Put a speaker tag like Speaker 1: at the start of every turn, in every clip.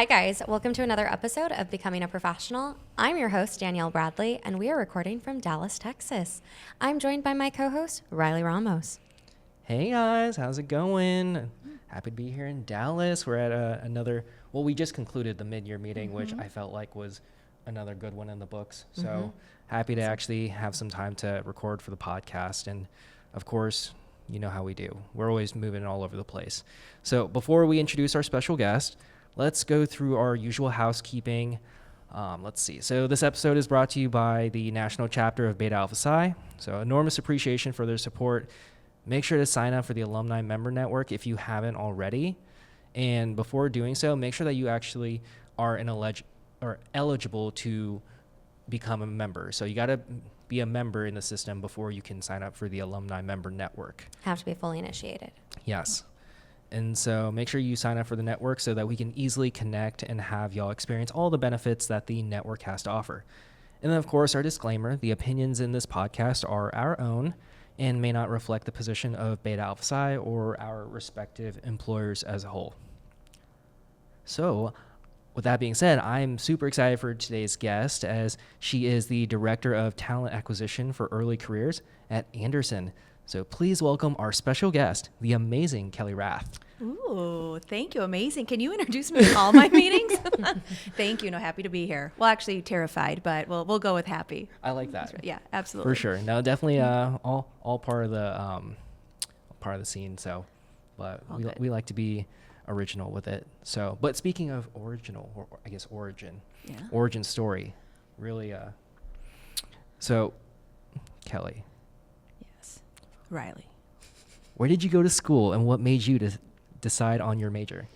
Speaker 1: Hi guys, welcome to another episode of Becoming a Professional. I'm your host, Danielle Bradley, and we are recording from Dallas, Texas. I'm joined by my co-host, Riley Ramos.
Speaker 2: Hey guys, how's it going? Happy to be here in Dallas. We're at we just concluded the mid-year meeting, which I felt like was another good one in the books. So happy to actually have some time to record for the podcast. And of course, you know how we do. We're always moving all over the place. So before we introduce our special guest, let's go through our usual housekeeping. Let's see. So this episode is brought to you by the National Chapter of Beta Alpha Psi. So enormous appreciation for their support. Make sure to sign up for the Alumni Member Network if you haven't already. And before doing so, make sure that you actually are eligible to become a member. So you got to be a member in the system before you can sign up for the Alumni Member Network.
Speaker 1: Have to be fully initiated.
Speaker 2: Yes. And so make sure you sign up for the network so that we can easily connect and have y'all experience all the benefits that the network has to offer. And then, of course, our disclaimer, the opinions in this podcast are our own and may not reflect the position of Beta Alpha Psi or our respective employers as a whole. So, with that being said, I'm super excited for today's guest as she is the Director of Talent Acquisition for Early Careers at Andersen. So please welcome our special guest, the amazing Kelly Rath.
Speaker 3: Ooh, thank you. Amazing. Can you introduce me to all my meetings? Thank you. No, happy to be here. Well, actually terrified, but we'll go with happy.
Speaker 2: I like that.
Speaker 3: Right. Yeah, absolutely.
Speaker 2: For sure. No, definitely all part of the scene. So, but we like to be original with it. So, but speaking of original, or I guess origin story, really. So, Kelly.
Speaker 3: Riley.
Speaker 2: Where did you go to school and what made you decide on your major?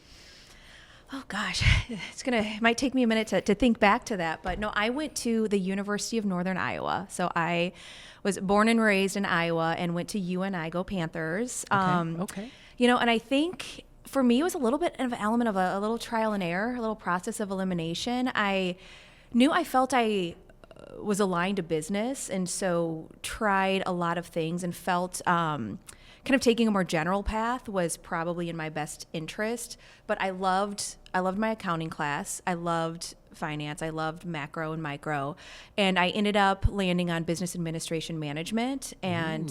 Speaker 3: Oh gosh, it might take me a minute to think back to that, but no, I went to the University of Northern Iowa. So I was born and raised in Iowa and went to UNI, go Panthers.
Speaker 2: Okay.
Speaker 3: You know, and I think for me, it was a little bit of an element of a little trial and error, a little process of elimination. I felt I was aligned to business, and so tried a lot of things and felt kind of taking a more general path was probably in my best interest. But I loved my accounting class. I loved finance. I loved macro and micro, and I ended up landing on business administration management and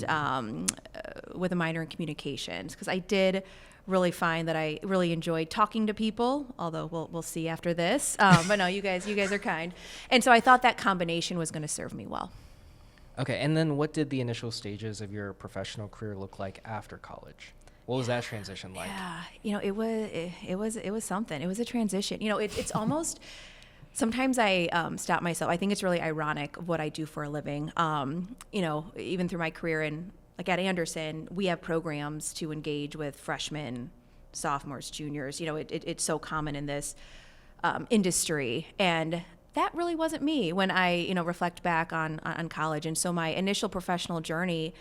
Speaker 3: with a minor in communications, because I did really find that I really enjoyed talking to people, although we'll see after this. But no, you guys are kind. And so I thought that combination was going to serve me well.
Speaker 2: Okay, and then what did the initial stages of your professional career look like after college? What was that transition like?
Speaker 3: Yeah, you know, it was something. It was a transition. You know, it's almost. Sometimes I stop myself. I think it's really ironic of what I do for a living. You know, even through my career like at Andersen, we have programs to engage with freshmen, sophomores, juniors. You know, it's so common in this industry, and that really wasn't me when I, reflect back on college. And so my initial professional journey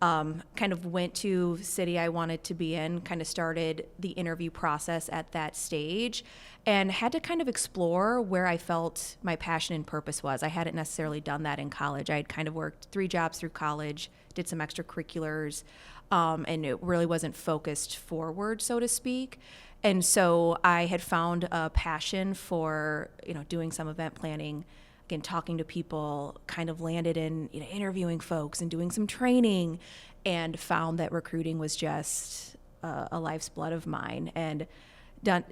Speaker 3: kind of went to city I wanted to be in, kind of started the interview process at that stage, and had to kind of explore where I felt my passion and purpose was. I hadn't necessarily done that in college. I had kind of worked 3 jobs through college, did some extracurriculars, and it really wasn't focused forward, so to speak. And so I had found a passion for, doing some event planning, again, talking to people, kind of landed in, interviewing folks and doing some training, and found that recruiting was just a life's blood of mine. And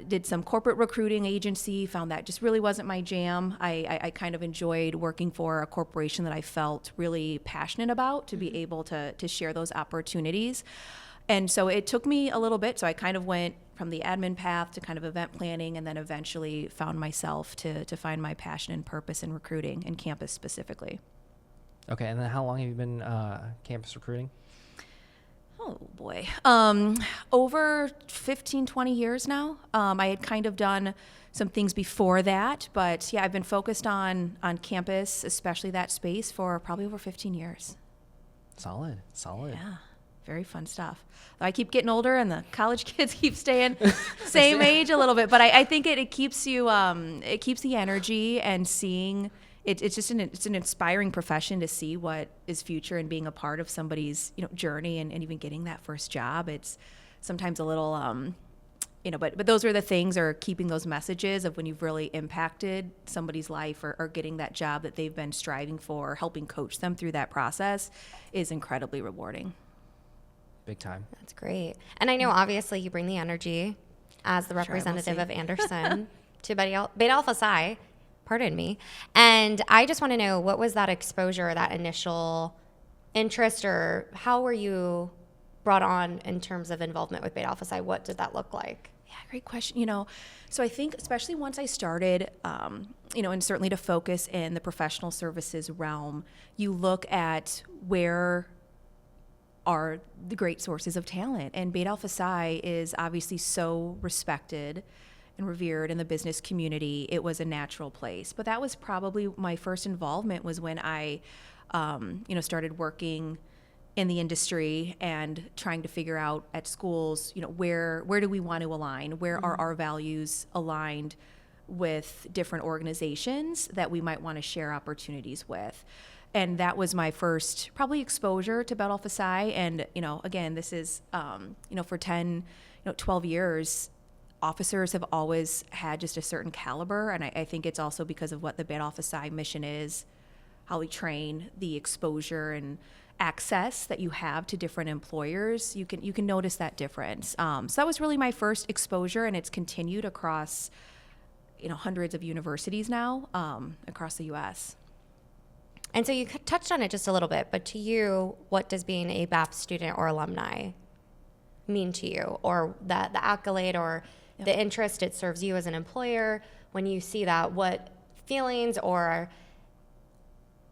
Speaker 3: did some corporate recruiting agency, found that just really wasn't my jam. I kind of enjoyed working for a corporation that I felt really passionate about, to be able to share those opportunities. And so it took me a little bit. So I kind of went from the admin path to kind of event planning, and then eventually found myself to find my passion and purpose in recruiting and campus specifically.
Speaker 2: Okay, and then how long have you been campus recruiting?
Speaker 3: Oh boy, over 15, 20 years now. I had kind of done some things before that, but yeah, I've been focused on campus, especially that space, for probably over 15 years.
Speaker 2: Solid.
Speaker 3: Yeah. Very fun stuff. I keep getting older, and the college kids keep staying same age a little bit, but I think it keeps you, it keeps the energy, and seeing it's just it's an inspiring profession to see what is future, and being a part of somebody's journey, and even getting that first job. It's sometimes a little But those are the things, or keeping those messages of when you've really impacted somebody's life, or getting that job that they've been striving for, helping coach them through that process is incredibly rewarding.
Speaker 2: Big time.
Speaker 1: That's great. And I know obviously you bring the energy as the representative of Andersen to Beta Alpha Psi, pardon me. And I just want to know, what was that exposure, that initial interest, or how were you brought on in terms of involvement with Beta Alpha Psi? What did that look like?
Speaker 3: Yeah, great question. So I think especially once I started, and certainly to focus in the professional services realm, you look at where are the great sources of talent. And Beta Alpha Psi is obviously so respected and revered in the business community. It was a natural place. But that was probably my first involvement, was when I, started working in the industry and trying to figure out at schools, where do we want to align? Where are our values aligned with different organizations that we might want to share opportunities with? And that was my first probably exposure to Beta Alpha Psi. And, again, this is, for 10, 12 years, officers have always had just a certain caliber. And I think it's also because of what the Beta Alpha Psi mission is, how we train, the exposure and access that you have to different employers. You can notice that difference. So that was really my first exposure, and it's continued across, hundreds of universities now across the U.S.
Speaker 1: And so you touched on it just a little bit, but to you, what does being a BAP student or alumni mean to you? Or the accolade or the interest it serves you as an employer? When you see that, what feelings or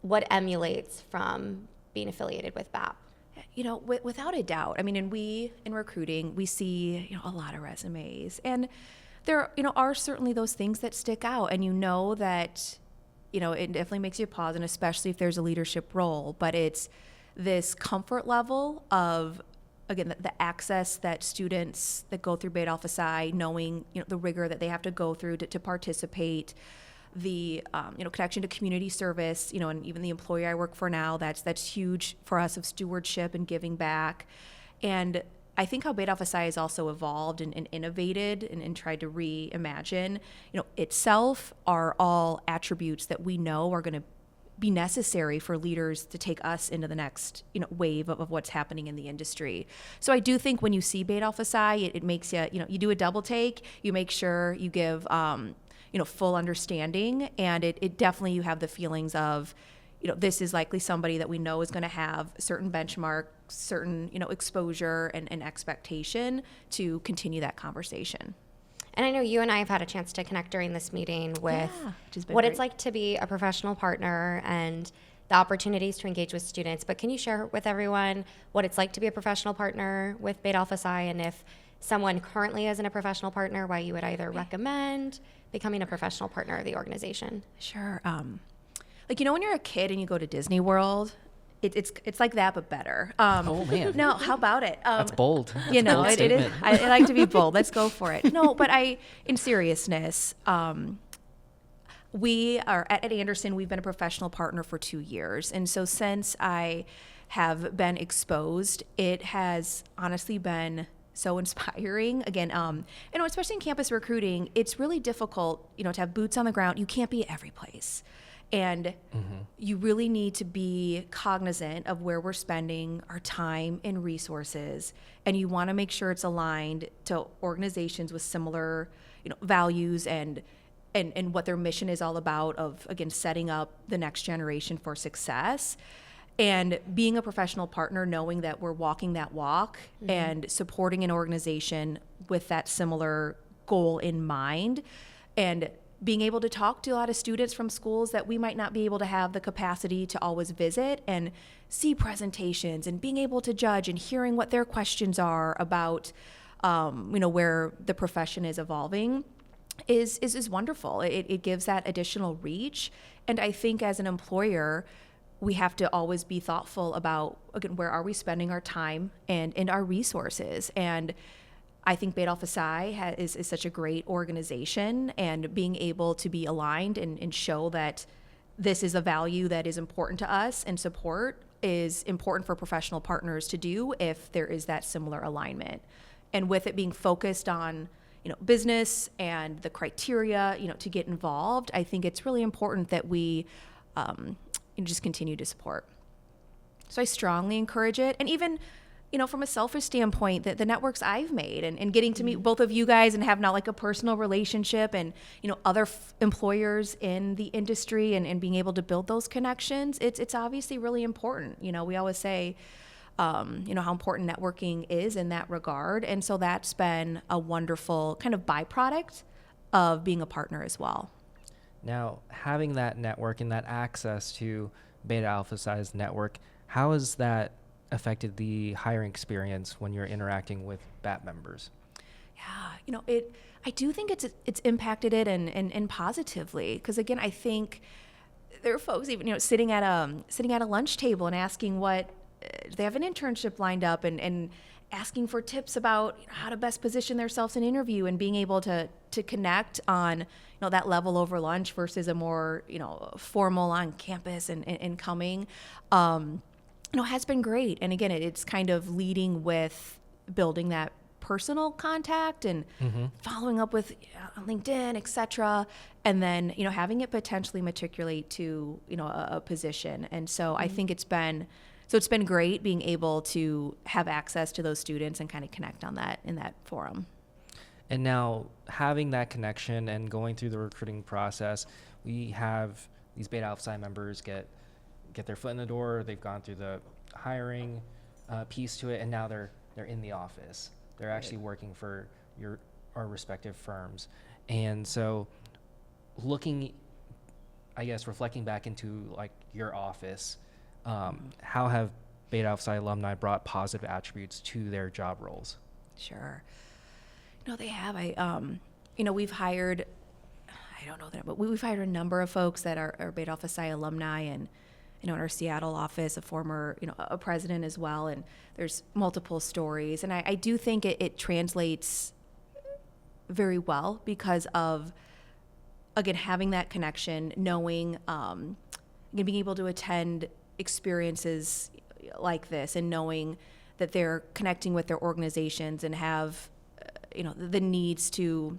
Speaker 1: what emulates from being affiliated with BAP?
Speaker 3: Without a doubt. I mean, and we in recruiting, we see, a lot of resumes, and there, are certainly those things that stick out, and that, it definitely makes you pause, and especially if there's a leadership role. But it's this comfort level of, again, the access that students that go through Beta Alpha Psi, knowing, the rigor that they have to go through to participate, the connection to community service, and even the employer I work for now, that's huge for us, of stewardship and giving back. And I think how Beta Alpha Psi has also evolved and innovated and tried to reimagine, itself, are all attributes that we know are going to be necessary for leaders to take us into the next, wave of what's happening in the industry. So I do think when you see Beta Alpha Psi, it makes you, you do a double take, you make sure you give, full understanding, and it definitely, you have the feelings of, this is likely somebody that we know is going to have certain benchmark, certain, exposure and expectation to continue that conversation.
Speaker 1: And I know you and I have had a chance to connect during this meeting with what it's like to be a professional partner and the opportunities to engage with students. But can you share with everyone what it's like to be a professional partner with Beta Alpha Psi, and if someone currently isn't a professional partner, why you would either recommend becoming a professional partner of the organization?
Speaker 3: Sure. When you're a kid and you go to Disney World, it's like that, but better.
Speaker 2: Oh man!
Speaker 3: No, how about it?
Speaker 2: That's bold. That's
Speaker 3: it is.
Speaker 2: Statement.
Speaker 3: I like to be bold. Let's go for it. No, but in seriousness, we are at Andersen. We've been a professional partner for 2 years, and so since I have been exposed, it has honestly been so inspiring. Again, especially in campus recruiting, it's really difficult, to have boots on the ground. You can't be at every place. And you really need to be cognizant of where we're spending our time and resources. And you want to make sure it's aligned to organizations with similar, values and what their mission is all about, of, again, setting up the next generation for success. And being a professional partner, knowing that we're walking that walk and supporting an organization with that similar goal in mind, and being able to talk to a lot of students from schools that we might not be able to have the capacity to always visit and see presentations, and being able to judge and hearing what their questions are about, where the profession is evolving is wonderful. It gives that additional reach. And I think as an employer, we have to always be thoughtful about, again, where are we spending our time and our resources. And I think Beta Alpha Psi is such a great organization, and being able to be aligned and show that this is a value that is important to us, and support is important for professional partners to do if there is that similar alignment. And with it being focused on, business and the criteria, to get involved, I think it's really important that we just continue to support. So I strongly encourage it. And even, from a selfish standpoint, the networks I've made and getting to meet both of you guys and have now like a personal relationship and, other employers in the industry and being able to build those connections, it's obviously really important. We always say, how important networking is in that regard. And so that's been a wonderful kind of byproduct of being a partner as well.
Speaker 2: Now, having that network and that access to Beta Alpha Psi's network, how has that affected the hiring experience when you're interacting with BAT members?
Speaker 3: Yeah, I do think it's impacted it and positively, because again, I think there are folks even sitting at a lunch table and asking what they have an internship lined up and asking for tips about how to best position themselves in interview and being able to connect on that level over lunch versus a more formal on campus and coming has been great. And again, it's kind of leading with building that personal contact and following up with on LinkedIn, et cetera, and then having it potentially matriculate to a position. And so I think it's been great being able to have access to those students and kind of connect on that in that forum.
Speaker 2: And now having that connection and going through the recruiting process, we have these Beta Alpha Psi members get their foot in the door. They've gone through the hiring piece to it, and now they're in the office. They're actually working for our respective firms. And so reflecting back into like your office, how have Beta Alpha Psi alumni brought positive attributes to their job roles?
Speaker 3: Sure. They have. We've hired, I don't know that, but we've hired a number of folks that are Beta Alpha Psi alumni, and in our Seattle office, a former, a president as well, and there's multiple stories. And I do think it translates very well because of, again, having that connection, knowing, being able to attend experiences like this and knowing that they're connecting with their organizations and have, the needs to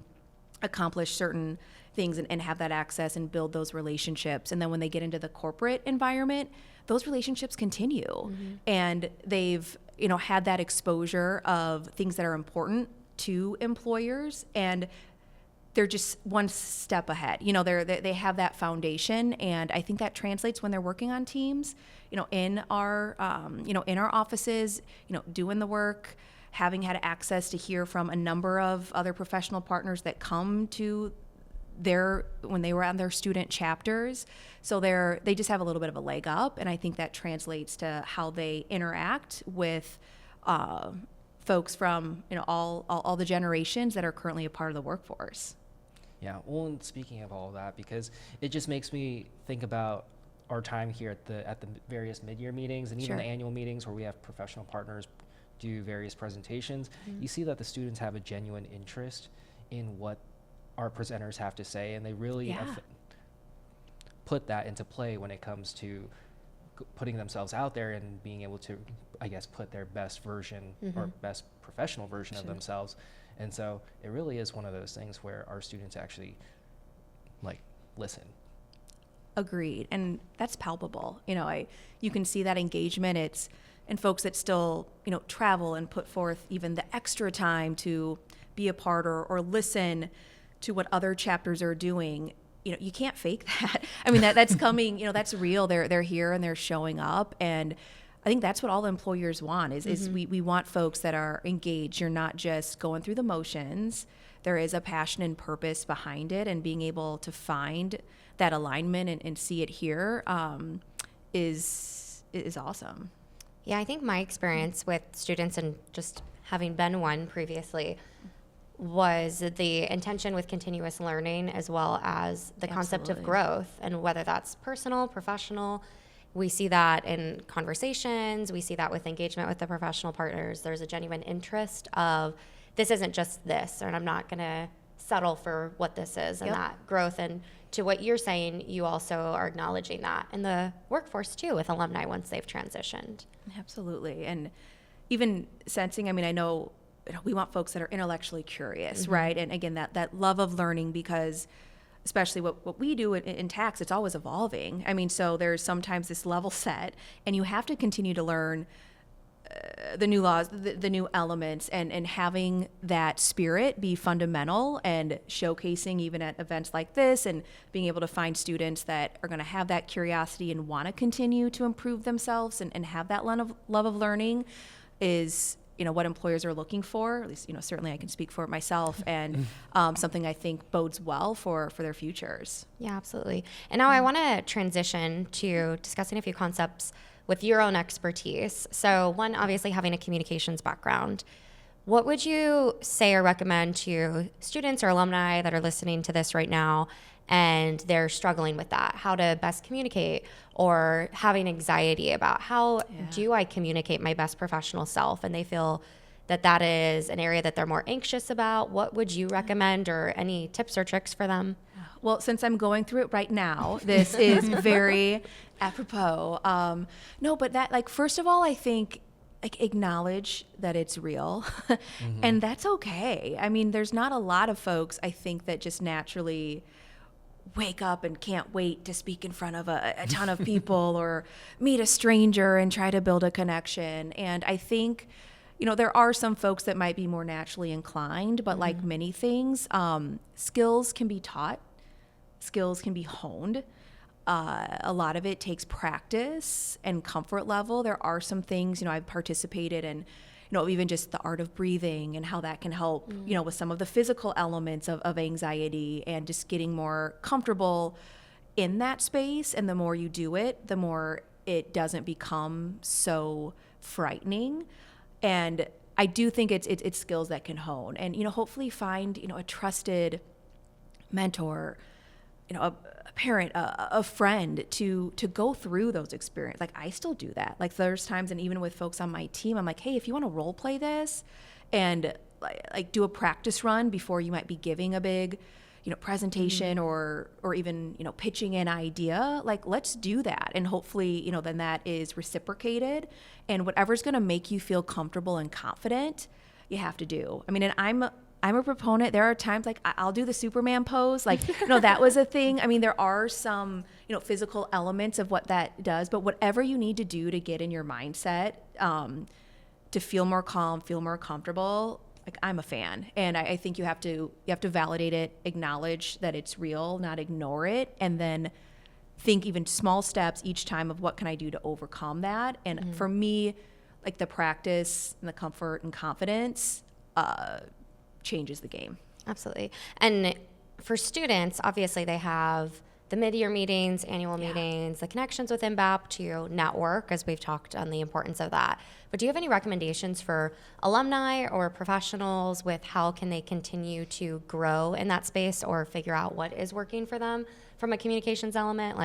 Speaker 3: accomplish certain things and have that access and build those relationships. And then when they get into the corporate environment, those relationships continue. And they've, had that exposure of things that are important to employers, and they're just one step ahead. They have that foundation, and I think that translates when they're working on teams, in our offices, doing the work, having had access to hear from a number of other professional partners that come to when they were on their student chapters. So they just have a little bit of a leg up, and I think that translates to how they interact with folks from all the generations that are currently a part of the workforce.
Speaker 2: Yeah, well, and speaking of all of that, because it just makes me think about our time here at the various mid-year meetings and even the annual meetings where we have professional partners do various presentations. You see that the students have a genuine interest in what our presenters have to say, and they really put that into play when it comes to putting themselves out there and being able to, I guess, put their best version or best professional version of themselves. And so it really is one of those things where our students actually listen.
Speaker 3: Agreed. And that's palpable. You can see that engagement. And folks that still, travel and put forth even the extra time to be a part or listen to what other chapters are doing. You can't fake that. I mean, that's coming, that's real. They're here and they're showing up. And I think that's what all employers want is we want folks that are engaged. You're not just going through the motions. There is a passion and purpose behind it, and being able to find that alignment and see it here is awesome.
Speaker 1: Yeah, I think my experience with students, and just having been one previously, was the intention with continuous learning as well as the concept of growth, and whether that's personal, professional. We see that in conversations. We see that with engagement with the professional partners. There's a genuine interest of, this isn't just this, and I'm not going to settle for what this is, and that growth. And to what you're saying, you also are acknowledging that in the workforce too, with alumni once they've transitioned.
Speaker 3: Absolutely. And even sensing, I know we want folks that are intellectually curious, right? And again, that love of learning, because especially what we do in tax, it's always evolving. I mean, so there's sometimes this level set, and you have to continue to learn the new laws, the new elements, and having that spirit be fundamental, and showcasing even at events like this, and being able to find students that are going to have that curiosity and want to continue to improve themselves and have that love of learning is, what employers are looking for. At least, certainly I can speak for myself, and something I think bodes well for their futures.
Speaker 1: Yeah, absolutely. And now I want to transition to discussing a few concepts with your own expertise. So one, obviously having a communications background. What would you say or recommend to students or alumni that are listening to this right now and they're struggling with that, how to best communicate, or having anxiety about how do I communicate my best professional self, and they feel that is an area that they're more anxious about? What would you recommend, or any tips or tricks for them?
Speaker 3: Well, since I'm going through it right now, this is very apropos. No, but that, first of all, I think, acknowledge that it's real, and that's okay. I mean, there's not a lot of folks, I think, that just naturally wake up and can't wait to speak in front of a ton of people or meet a stranger and try to build a connection. And I think, there are some folks that might be more naturally inclined, but like many things, skills can be taught, skills can be honed. A lot of it takes practice and comfort level. There are some things, I've participated in, even just the art of breathing and how that can help, with some of the physical elements of anxiety, and just getting more comfortable in that space. And the more you do it, the more it doesn't become so frightening. And I do think it's skills that can hone, and, hopefully find, a trusted mentor, a parent, a friend to go through those experiences. I still do that. There's times, and even with folks on my team, I'm like, hey, if you want to role play this and do a practice run before you might be giving a big, presentation or even, pitching an idea, let's do that. And hopefully, then that is reciprocated, and whatever's going to make you feel comfortable and confident, you have to do. I mean, and I'm a proponent. There are times I'll do the Superman pose. That was a thing. I mean, there are some, physical elements of what that does, but whatever you need to do to get in your mindset, to feel more calm, feel more comfortable, I'm a fan. And I think you have to validate it, acknowledge that it's real, not ignore it, and then think even small steps each time of what can I do to overcome that. And for me, the practice and the comfort and confidence, changes the game.
Speaker 1: Absolutely. And for students, obviously they have the mid-year meetings, annual meetings, the connections with MBAP to network, as we've talked on the importance of that. But do you have any recommendations for alumni or professionals with how can they continue to grow in that space, or figure out what is working for them from a communications element?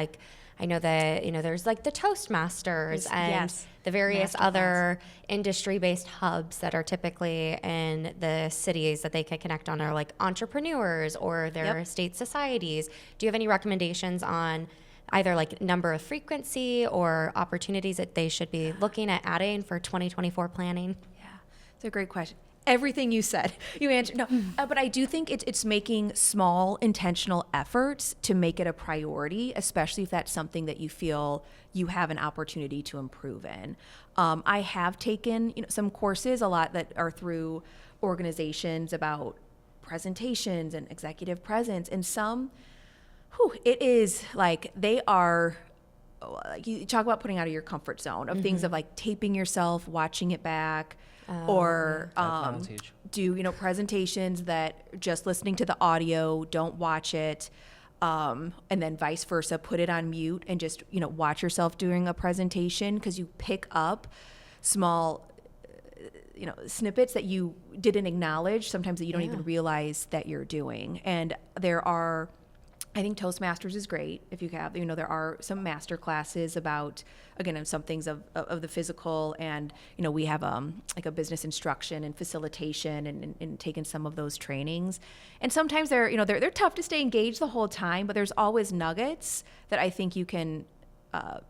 Speaker 1: I know that, there's the Toastmasters and the various other industry-based hubs that are typically in the cities that they can connect on, are entrepreneurs or their state societies. Do you have any recommendations on either number of frequency or opportunities that they should be looking at adding for 2024 planning?
Speaker 3: Yeah, it's a great question. Everything you said, you answered. No, but I do think it's making small intentional efforts to make it a priority, especially if that's something that you feel you have an opportunity to improve in. I have taken some courses, a lot that are through organizations, about presentations and executive presence, and some, it is they are. You talk about putting out of your comfort zone of things of taping yourself, watching it back. Or do presentations that just listening to the audio, don't watch it, and then vice versa, put it on mute and just watch yourself doing a presentation, because you pick up small snippets that you didn't acknowledge, sometimes that you don't even realize that you're doing. And there are, I think Toastmasters is great if you have, there are some master classes about, again, some things of the physical, and, we have a business instruction and facilitation and taken some of those trainings. And sometimes they're tough to stay engaged the whole time, but there's always nuggets that I think you can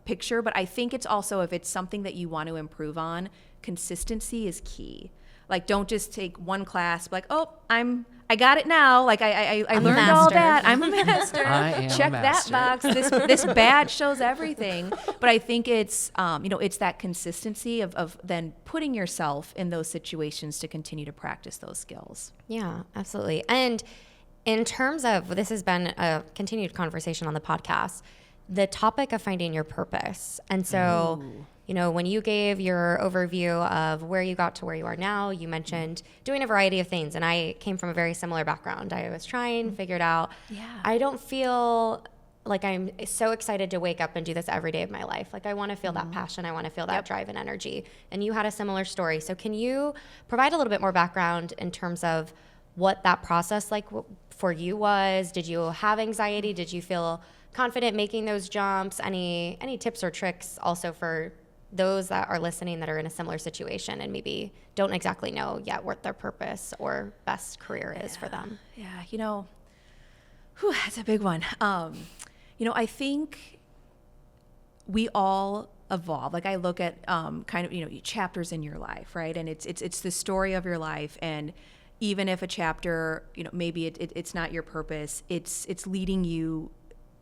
Speaker 3: picture. But I think it's also, if it's something that you want to improve on, consistency is key. Like, don't just take one class, like, oh, I got it now. Like I learned
Speaker 1: master.
Speaker 3: all that. I'm a master.
Speaker 2: I am
Speaker 3: Check
Speaker 2: a master.
Speaker 3: that box. This badge shows everything. But I think it's it's that consistency of then putting yourself in those situations to continue to practice those skills.
Speaker 1: Yeah, absolutely. And in terms of, this has been a continued conversation on the podcast, the topic of finding your purpose. And so, when you gave your overview of where you got to where you are now, you mentioned doing a variety of things. And I came from a very similar background. I was trying, figured out.
Speaker 3: Yeah.
Speaker 1: I don't feel like I'm so excited to wake up and do this every day of my life. Like, I want to feel that passion. I want to feel that drive and energy. And you had a similar story. So can you provide a little bit more background in terms of what that process like for you was? Did you have anxiety? Did you feel confident making those jumps? Any tips or tricks also for those that are listening that are in a similar situation and maybe don't exactly know yet what their purpose or best career is for them?
Speaker 3: Yeah, that's a big one. I think we all evolve. Like, I look at chapters in your life, right? And it's the story of your life. And even if a chapter, maybe it's not your purpose, it's leading you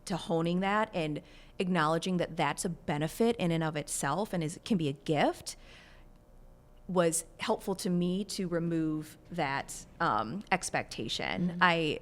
Speaker 3: to honing that and acknowledging that that's a benefit in and of itself and can be a gift, was helpful to me to remove that expectation. I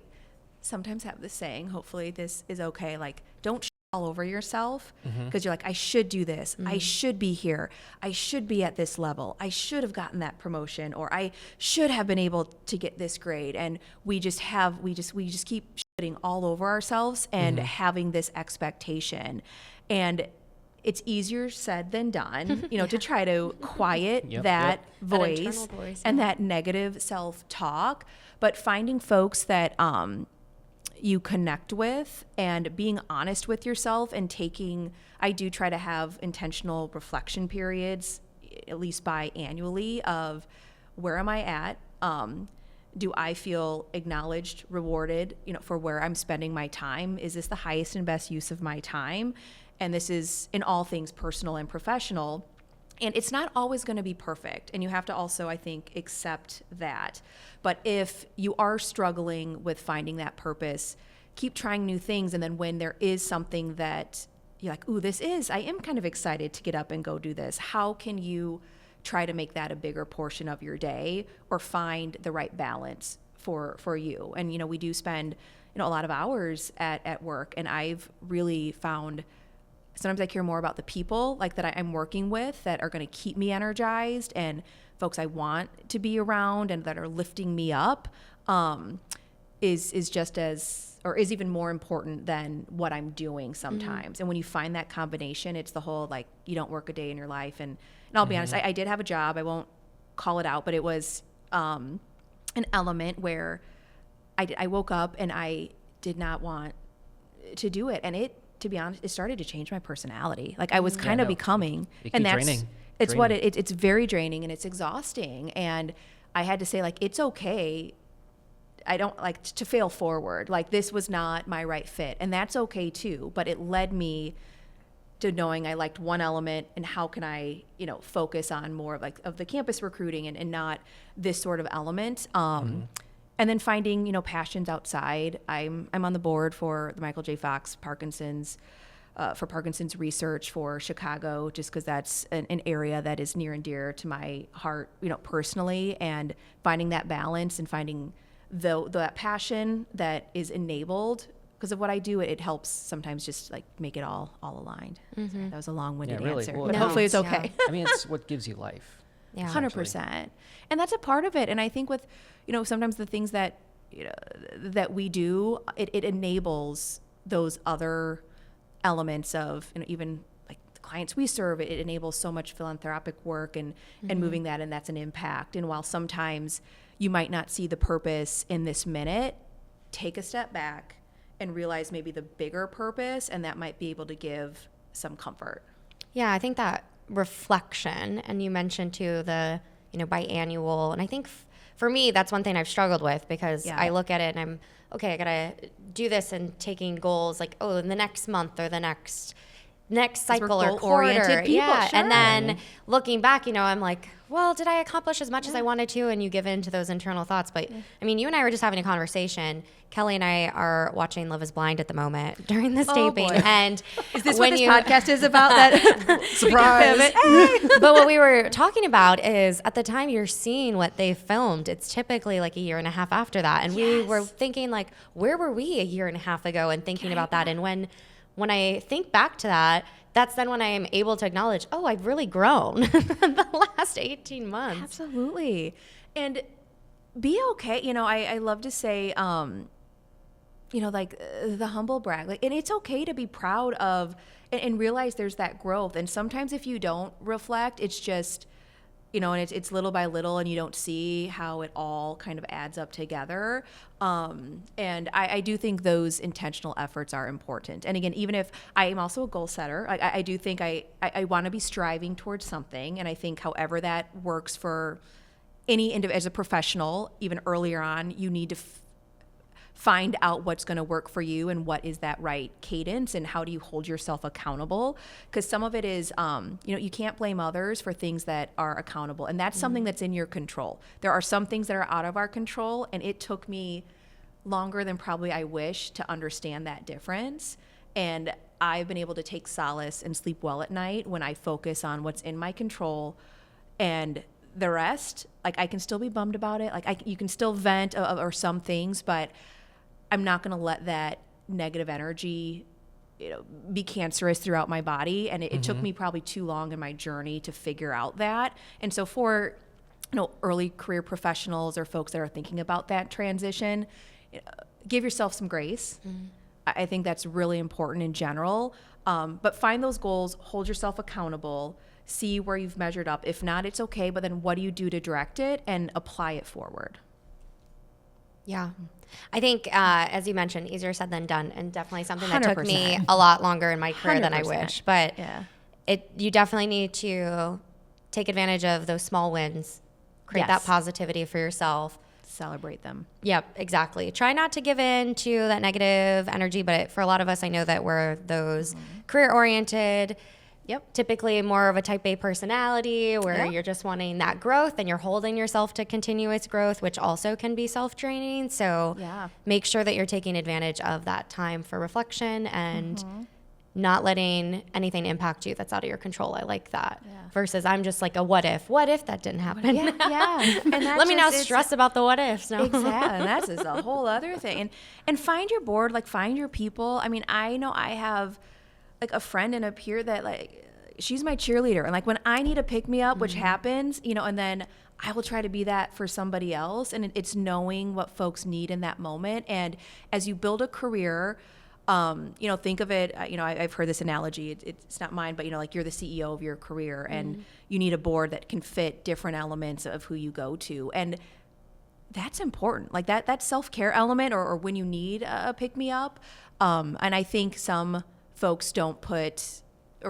Speaker 3: sometimes have this saying, hopefully this is okay, like, don't all over yourself, because you're like, I should do this. I should be here. I should be at this level. I should have gotten that promotion, or I should have been able to get this grade. And we just keep shitting all over ourselves and having this expectation. And it's easier said than done, to try to quiet that voice and that negative self-talk, but finding folks that you connect with and being honest with yourself and I do try to have intentional reflection periods, at least biannually, of where am I at? Do I feel acknowledged, rewarded, for where I'm spending my time? Is this the highest and best use of my time? And this is in all things personal and professional. And it's not always going to be perfect. And you have to also, I think, accept that. But if you are struggling with finding that purpose, keep trying new things. And then when there is something that you're like, ooh, I am kind of excited to get up and go do this. How can you try to make that a bigger portion of your day, or find the right balance for you? And, we do spend, a lot of hours at work. And I've really found sometimes I care more about the people that I'm working with that are going to keep me energized, and folks I want to be around and that are lifting me up, is just as, or is even more important than what I'm doing sometimes. And when you find that combination, it's the whole, you don't work a day in your life. And I'll be honest, I did have a job. I won't call it out, but it was an element where I woke up and I did not want to do it. And to be honest, it started to change my personality. I was kind of becoming, and that's
Speaker 2: draining.
Speaker 3: It's what it's very draining and it's exhausting. And I had to say, it's okay. I don't like to fail forward. This was not my right fit, and that's okay too. But it led me to knowing I liked one element, and how can I, focus on more of the campus recruiting and not this sort of element. And then finding, passions outside. I'm on the board for the Michael J. Fox Parkinson's research for Chicago, just because that's an area that is near and dear to my heart, personally. And finding that balance and finding that passion that is enabled because of what I do, it helps sometimes just make it all aligned. So that was a long-winded answer,
Speaker 2: well,
Speaker 3: but hopefully it's okay.
Speaker 2: I mean, it's what gives you life.
Speaker 1: Yeah,
Speaker 3: 100%. And that's a part of it. And I think with, sometimes the things that, that we do, it enables those other elements of, even the clients we serve, it enables so much philanthropic work and moving that, and that's an impact. And while sometimes you might not see the purpose in this minute, take a step back and realize maybe the bigger purpose, and that might be able to give some comfort.
Speaker 1: Yeah, I think that reflection, and you mentioned too the biannual, and I think for me that's one thing I've struggled with, because I look at it and I'm okay, I gotta do this, and taking goals in the next month or the next next cycle
Speaker 3: we're
Speaker 1: or quarter.
Speaker 3: goal-oriented people,
Speaker 1: Yeah.
Speaker 3: sure.
Speaker 1: And then looking back, I'm like, well, did I accomplish as much as I wanted to? And you give in to those internal thoughts. But I mean, you and I were just having a conversation. Kelly and I are watching Love is Blind at the moment during this taping.
Speaker 3: Boy.
Speaker 1: And
Speaker 3: Is this what this podcast is about? That
Speaker 2: Surprise.
Speaker 1: But what we were talking about is at the time you're seeing what they filmed, it's typically like a year and a half after that. And we were thinking like, where were we a year and a half ago and thinking about that? And when I think back to that, that's then when I am able to acknowledge, oh, I've really grown the last 18 months.
Speaker 3: Absolutely. And be okay. I love to say, like the humble brag, like, and it's okay to be proud of and realize there's that growth. And sometimes if you don't reflect, it's just, and it's little by little and you don't see how it all kind of adds up together. And I do think those intentional efforts are important. And again, even if I am also a goal setter, I do think I want to be striving towards something. And I think however that works for any individual, as a professional, even earlier on, you need to find out what's going to work for you and what is that right cadence and how do you hold yourself accountable, because some of it is you can't blame others for things that are accountable, and that's something that's in your control. There are some things that are out of our control, and it took me longer than probably I wish to understand that difference. And I've been able to take solace and sleep well at night when I focus on what's in my control, and the rest, like, I can still be bummed about it, like you can still vent or some things, but I'm not going to let that negative energy, be cancerous throughout my body. And it took me probably too long in my journey to figure out that. And so for, early career professionals or folks that are thinking about that transition, give yourself some grace. I think that's really important in general. But find those goals, hold yourself accountable, see where you've measured up. If not, it's okay. But then what do you do to direct it and apply it forward?
Speaker 1: Yeah. I think, as you mentioned, easier said than done, and definitely something that
Speaker 3: 100%.
Speaker 1: took me a lot longer in my career than I
Speaker 3: 100%.
Speaker 1: wish. But
Speaker 3: Yeah.
Speaker 1: you definitely need to take advantage of those small wins, create that positivity for yourself.
Speaker 3: Celebrate them.
Speaker 1: Yep, exactly. Try not to give in to that negative energy, but for a lot of us, I know that we're those career-oriented, typically more of a type A personality where you're just wanting that growth and you're holding yourself to continuous growth, which also can be self-draining. So make sure that you're taking advantage of that time for reflection and not letting anything impact you that's out of your control. I like that. Versus I'm just like a what if that didn't happen.
Speaker 3: And
Speaker 1: Let me now stress about the what ifs. No.
Speaker 3: Exactly. And that's just a whole other thing. And find your board, like find your people. I mean, I know I have like a friend and a peer that, like, she's my cheerleader. And like when I need a pick me up, which happens, and then I will try to be that for somebody else. And it's knowing what folks need in that moment. And as you build a career, think of it, I've heard this analogy, it's not mine, but like you're the CEO of your career and you need a board that can fit different elements of who you go to. And that's important. Like that self-care element or when you need a pick me up. And I think some folks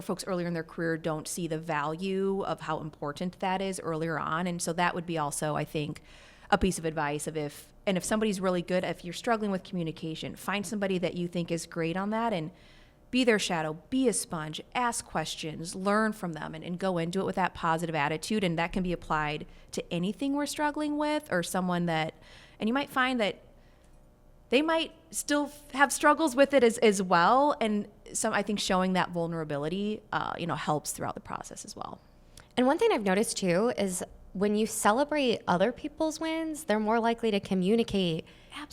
Speaker 3: folks earlier in their career don't see the value of how important that is earlier on. And so that would be also, I think, a piece of advice if somebody's really good, if you're struggling with communication, find somebody that you think is great on that and be their shadow, be a sponge, ask questions, learn from them, and go into it with that positive attitude. And that can be applied to anything we're struggling with or someone that, and you might find that they might still have struggles with it as well. And I think showing that vulnerability, helps throughout the process as well.
Speaker 1: And one thing I've noticed too is when you celebrate other people's wins, they're more likely to communicate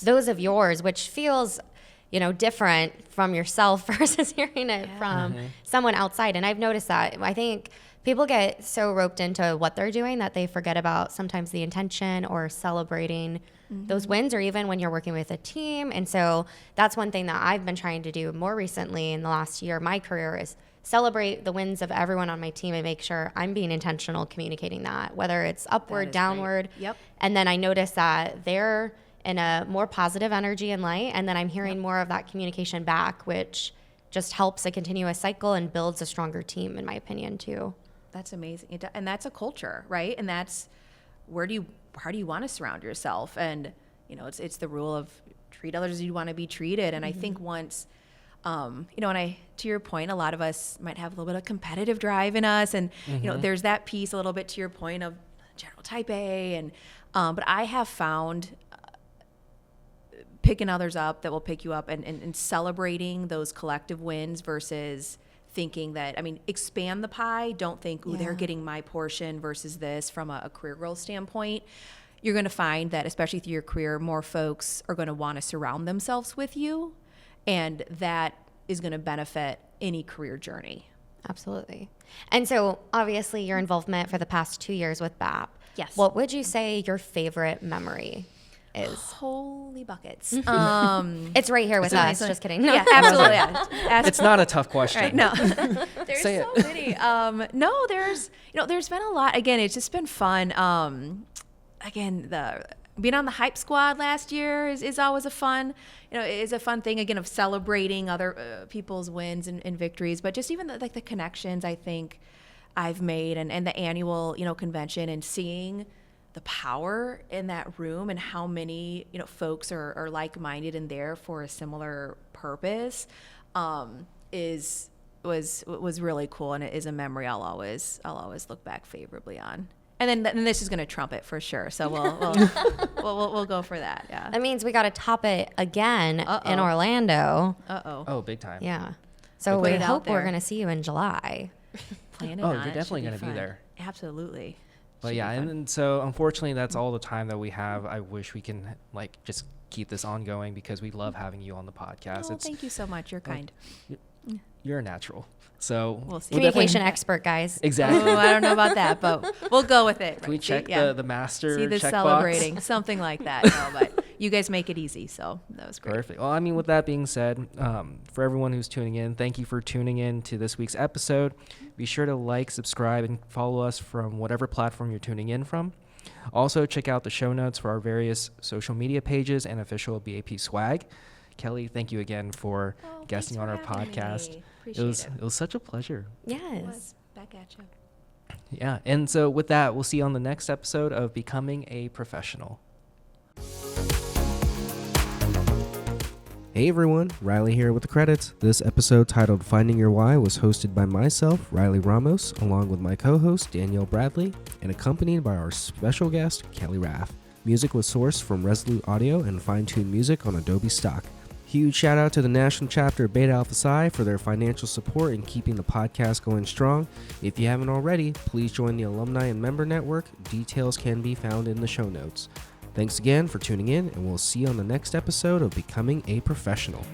Speaker 1: those of yours, which feels, different from yourself versus hearing it from someone outside. And I've noticed that. I think people get so roped into what they're doing that they forget about sometimes the intention or celebrating those wins, or even when you're working with a team. And so that's one thing that I've been trying to do more recently in the last year of my career is celebrate the wins of everyone on my team and make sure I'm being intentional communicating that, whether it's upward, downward.
Speaker 3: Great. Yep.
Speaker 1: And then I notice that they're in a more positive energy and light, and then I'm hearing more of that communication back, which just helps a continuous cycle and builds a stronger team, in my opinion, too.
Speaker 3: That's amazing. And that's a culture, right? And that's how do you want to surround yourself? And, it's the rule of treat others as you want to be treated. And I think once And to your point, a lot of us might have a little bit of competitive drive in us, and there's that piece a little bit to your point of general type A, and but I have found picking others up that will pick you up, and celebrating those collective wins versus thinking that, expand the pie. Don't think, ooh, they're getting my portion versus this from a career growth standpoint. You're going to find that, especially through your career, more folks are going to want to surround themselves with you, and that is going to benefit any career journey.
Speaker 1: Absolutely. And so obviously your involvement for the past 2 years with BAP.
Speaker 3: Yes.
Speaker 1: What would you say your favorite memory is?
Speaker 3: Holy buckets.
Speaker 1: It's right here with us. Just kidding. No.
Speaker 3: Yeah, absolutely. Yeah.
Speaker 2: It's not a tough question.
Speaker 3: Right, no. There's so many. No, there's been a lot. Again, it's just been fun. Being on the hype squad last year is always a fun, is a fun thing, again, of celebrating other people's wins and victories, but just even the connections I think I've made, and the annual, convention, and seeing the power in that room and how many, folks are like-minded and there for a similar purpose, was really cool, and it is a memory I'll always look back favorably on. And then this is going to trump it for sure. So we'll go for that. Yeah.
Speaker 1: That means we got to top it again in Orlando.
Speaker 2: Oh, big time.
Speaker 1: Yeah. So we hope we're going to see you in July.
Speaker 3: Planning on it.
Speaker 2: You're definitely going to be there.
Speaker 3: Absolutely.
Speaker 2: But yeah, and so unfortunately, that's all the time that we have. I wish we can just keep this ongoing because we love having you on the podcast.
Speaker 3: Thank you so much. You're kind.
Speaker 2: You're a natural. So
Speaker 3: we'll see.
Speaker 1: Communication expert, guys.
Speaker 2: Exactly.
Speaker 3: Oh, I don't know about that, but we'll go with it.
Speaker 2: Can we check the master
Speaker 3: See the
Speaker 2: check
Speaker 3: celebrating,
Speaker 2: box?
Speaker 3: Something like that. No, but you guys make it easy, so that was great.
Speaker 2: Perfect. Well, with that being said, for everyone who's tuning in, thank you for tuning in to this week's episode. Be sure to like, subscribe, and follow us from whatever platform you're tuning in from. Also, check out the show notes for our various social media pages and official BAP swag. Kelly, thank you again for guesting on our podcast. It was such a pleasure.
Speaker 1: Yes.
Speaker 3: Back at you.
Speaker 2: Yeah. And so with that, we'll see you on the next episode of Becoming a Professional. Hey everyone, Riley here with the credits. This episode titled Finding Your Why was hosted by myself, Riley Ramos, along with my co-host, Danielle Bradley, and accompanied by our special guest, Kelly Rath. Music was sourced from Resolute Audio and fine-tuned music on Adobe Stock. Huge shout out to the national chapter of Beta Alpha Psi for their financial support in keeping the podcast going strong. If you haven't already, please join the alumni and member network. Details can be found in the show notes. Thanks again for tuning in, and we'll see you on the next episode of Becoming a Professional.